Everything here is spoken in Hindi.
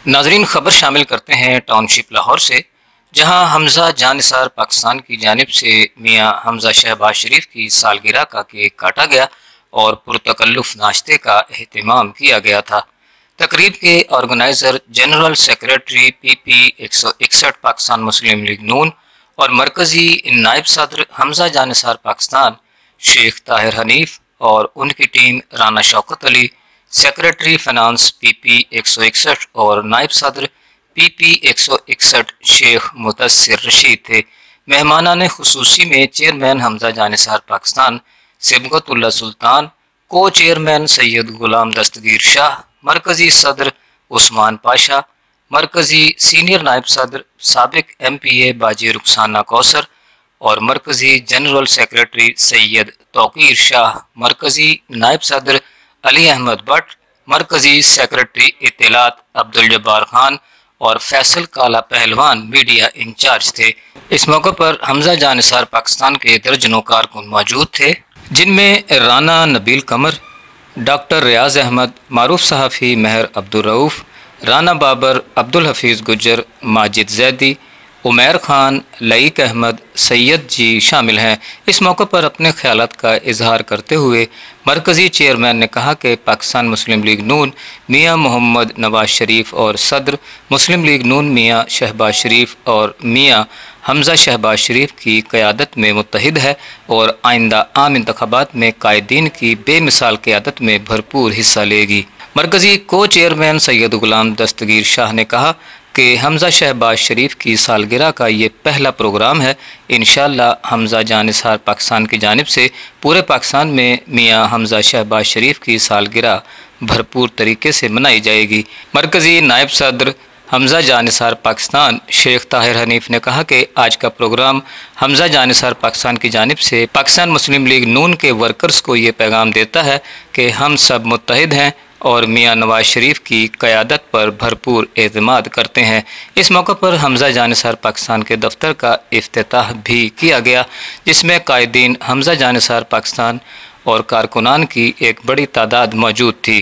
नाजरीन, खबर शामिल करते हैं टाउनशिप लाहौर से, जहां हमजा जानिसार पाकिस्तान की जानिब से मियाँ हमजा शहबाज शरीफ की सालगिरह का केक काटा गया और पुरतकल्लुफ़ नाश्ते का अहतमाम किया गया था। तकरीब के organiser general secretary PP 161 Pakistan Muslim League Noon और मरकज़ी नायब सदर हमजा जानिसार पाकिस्तान शेख ताहिर हनीफ और उनकी team Rana Shaukat Ali, secretary finance PP 161 और नायब सदर PP 161 शेख मुतस्सिर रशीद थे। मेहमानान खुसूसी में चेयरमैन हमजा जानिसार पाकिस्तान सिबगतुल्लाह सुल्तान, को चेयरमैन सैयद गुलाम दस्तगीर शाह, मरकज़ी सदर उस्मान पाशा, मरकज़ी सीनियर नायब सदर साबिक MPA बाजी रुखसाना कौसर और मरकज़ी जनरल सेक्रेटरी सैयद तौकीर शाह, मरकज़ी नायब सदर अली अहमद भट्ट, मरकज़ी सेक्रेटरी इत्तलात अब्दुल जब्बार खान और फैसल काला पहलवान मीडिया इंचार्ज थे। इस मौके पर हमजा जानिसार पाकिस्तान के दर्जनों कारकुन मौजूद थे, जिनमें राना नबील कमर, डॉक्टर रियाज अहमद, मारूफ सहाफ़ी महर अब्दुल रऊफ़, राना बाबर, अब्दुल हफीज़ गुज्जर, माजिद जैदी, उमैर खान, लईक अहमद, सैयद जी शामिल हैं। इस मौके पर अपने ख्यालात का इजहार करते हुए मरकज़ी चेयरमैन ने कहा कि पाकिस्तान मुस्लिम लीग नून मियाँ मोहम्मद नवाज शरीफ और सदर मुस्लिम लीग नून मियाँ शहबाज शरीफ और मियाँ हमजा शहबाज शरीफ की क़यादत में मुत्तहिद है और आइंदा आम इंतखाबात में कायदीन की बेमिसाल क़यादत में भरपूर हिस्सा लेगी। मरकज़ी को चेयरमैन सैयद गुलाम दस्तगीर शाह ने कहा कि हमजा शहबाज शरीफ की सालगिरह का ये पहला प्रोग्राम है। इंशाअल्लाह हमजा जानिसार पाकिस्तान की जानिब से पूरे पाकिस्तान में मियाँ हमजा शहबाज शरीफ की सालगिरह भरपूर तरीके से मनाई जाएगी। मरकज़ी नायब सदर हमजा जानिसार पाकिस्तान शेख ताहिर हनीफ ने कहा कि आज का प्रोग्राम हमजा जानिसार पाकिस्तान की जानिब से पाकिस्तान मुस्लिम लीग नून के वर्कर्स को ये पैगाम देता है कि हम सब मुत्तहिद हैं और मियाँ नवाज शरीफ की क़यादत पर भरपूर एतमाद करते हैं। इस मौके पर हमजा जानिसार पाकिस्तान के दफ्तर का इफ्तिताह भी किया गया, जिसमें कायदीन हमजा जानिसार पाकिस्तान और कारकुनान की एक बड़ी तादाद मौजूद थी।